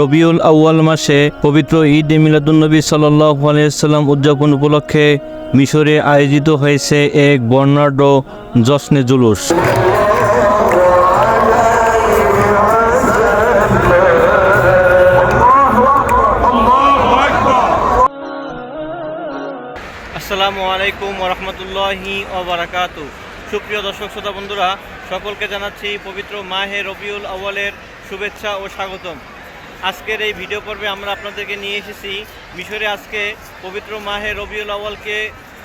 রবিউল আউয়াল মাসে পবিত্র ঈদ মিলাদুন্নবী সাল্লাল্লাহু আলাইহি ওয়াসাল্লাম উদযাপন উপলক্ষে মিশরে আয়োজিত হয়েছে এক বর্ণাঢ্য জশ্নে জুলুস। আসসালামু আলাইকুম ওয়া রাহমাতুল্লাহি ওয়া বারাকাতুহু। সুপ্রিয় দর্শক শ্রোতা বন্ধুরা, সকলকে জানাচ্ছি পবিত্র মাহে রবিউল আউয়ালের শুভেচ্ছা ও স্বাগতম। আজকের এই ভিডিও পর্বে আমরা আপনাদেরকে নিয়ে এসেছি মিশরে আজকে পবিত্র মাহে রবিউল আউয়ালকে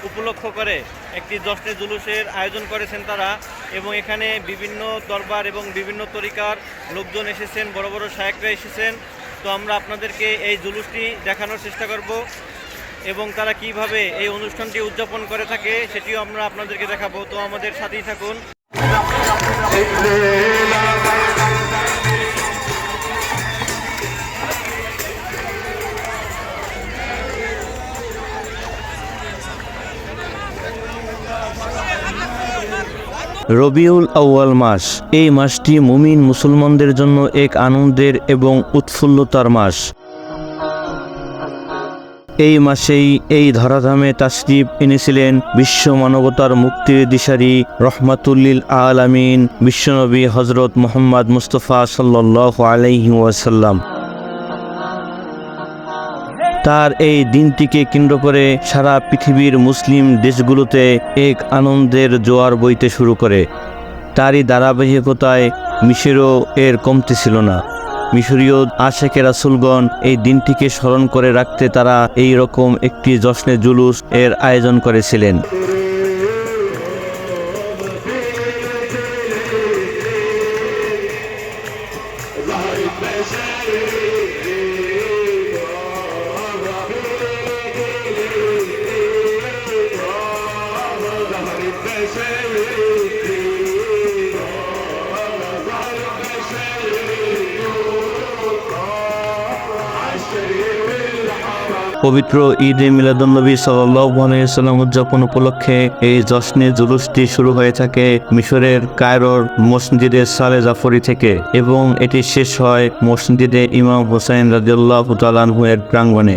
উপলক্ষ করে একটি জশ্নে জুলুসের আয়োজন করেছেন তারা, এবং এখানে বিভিন্ন দরবার এবং বিভিন্ন তরিকার লোকজন এসেছেন, বড় বড় শায়েখরা এসেছেন। তো আমরা আপনাদেরকে এই জুলুসটি দেখানোর চেষ্টা করব এবং তারা কিভাবে এই অনুষ্ঠানটি উদযাপন করে থাকে সেটিও আমরা আপনাদেরকে দেখাবো। তো আমাদের সাথেই থাকুন। রবিউল আউয়াল মাস, এই মাসটি মুমিন মুসলমানদের জন্য এক আনন্দের এবং উৎফুল্লতার মাস। এই মাসেই এই ধরাধামে তাশরিফ এনেছিলেন বিশ্ব মানবতার মুক্তির দিশারি রহমাতুল্লিল আলামিন বিশ্বনবী হযরত মুহাম্মদ মুস্তাফা সাল্লাল্লাহু আলাইহি ওয়াসাল্লাম। তার এই দিনটিকে কেন্দ্র করে সারা পৃথিবীর মুসলিম দেশগুলোতে এক আনন্দের জোয়ার বইতে শুরু করে। তারই ধারাবাহিকতায় মিশরেও এর কমতি ছিল না। মিশরীয় আশেকে রাসূলগণ এই দিনটিকে স্মরণ করে রাখতে তারা এই রকম একটি জশ্নে জুলুস এর আয়োজন করেছিলেন। পবিত্র ঈদে মিলাদুন্নবী সাল্লাল্লাহু আলাইহি ওয়াসাল্লাম উদযাপন উপলক্ষে এই জশ্নে জুলুসটি শুরু হয়ে থাকে মিশরের কায়রোর মসজিদে সালে জাফরি থেকে, এবং এটি শেষ হয় মসজিদে ইমাম হুসাইন রাদিয়াল্লাহু তাআলা আনহু এর প্রাঙ্গণে।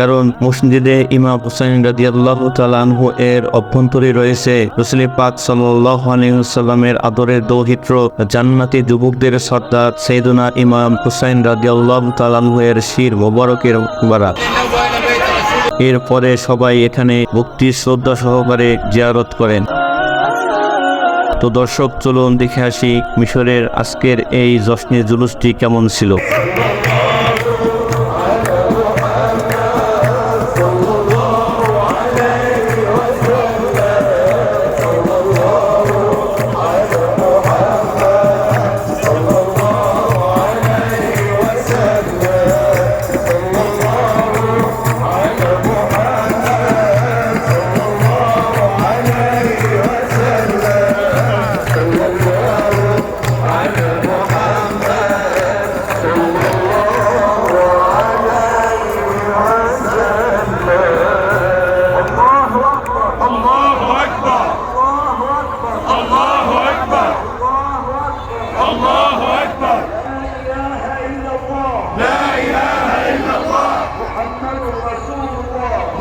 কারণ মসজিদে ইমাম হুসাইন রাদিয়াল্লাহু তাআলা আনহু এর অভ্যন্তরে রয়েছে রাসূল পাক সাল্লাল্লাহু আলাইহি ওয়াসাল্লামের আদরের দৌহিত্র জান্নাতি যুবকদের সর্দার সাইয়েদুনা ইমাম হুসাইন রাদিয়াল্লাহু তাআলা আনহু এর শির মোবারকের মুবারক। এরপরে সবাই এখানে ভক্তি শ্রদ্ধা সহকারে জিয়ারত করেন। তো দর্শক, চলুন দেখে আসি মিশরের আজকের এই জশ্নে জুলুসটি কেমন ছিল।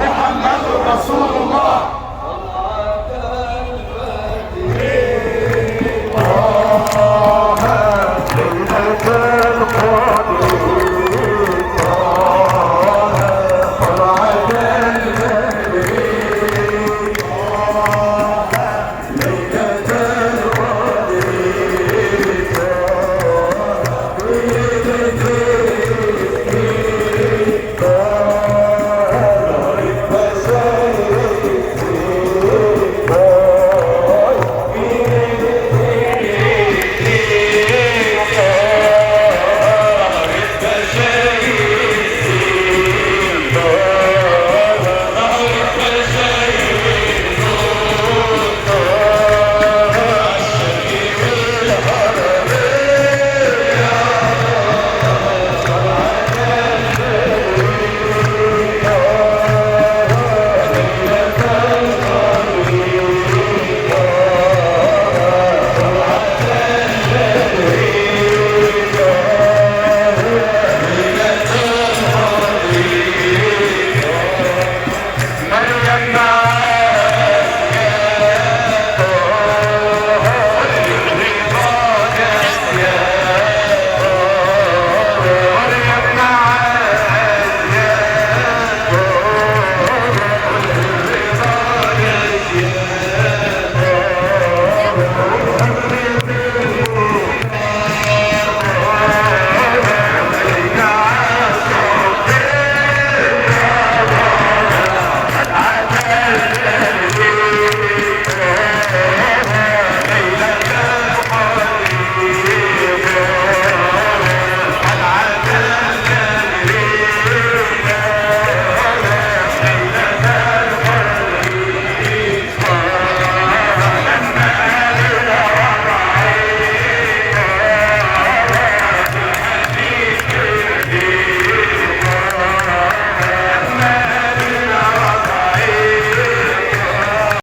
محمد رسول الله